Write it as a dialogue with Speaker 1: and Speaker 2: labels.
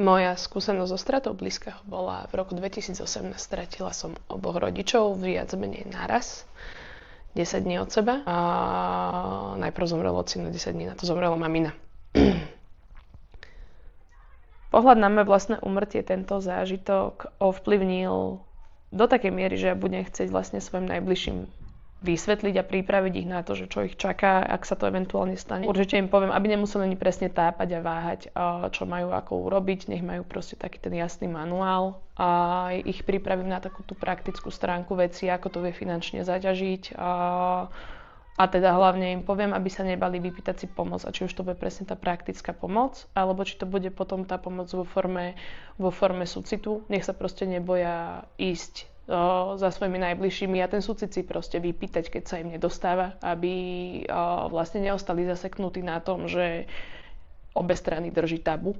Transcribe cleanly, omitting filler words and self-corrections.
Speaker 1: Moja skúsenosť so stratou blízkeho bola v roku 2018. Stratila som oboch rodičov viac menej naraz. 10 dní od seba. A najprv zomrel ocino, 10 dní na to zomrela mamina. Pohľad na moje vlastné úmrtie tento zážitok ovplyvnil do takej miery, že ja budem chcieť vlastne svojim najbližším vysvetliť a pripraviť ich na to, že čo ich čaká, ak sa to eventuálne stane. Určite im poviem, aby nemuseli ani presne tápať a váhať, čo majú ako urobiť, nech majú proste taký ten jasný manuál a ich pripravím na takú tú praktickú stránku veci, ako to vie finančne zaťažiť a teda hlavne im poviem, aby sa nebali vypýtať si pomoc a či už to bude presne tá praktická pomoc, alebo či to bude potom tá pomoc vo forme súcitu, nech sa proste neboja ísť za svojimi najbližšími a ten súcit si proste vypýtať, keď sa im nedostáva, aby vlastne neostali zaseknutí na tom, že obe strany drží tabu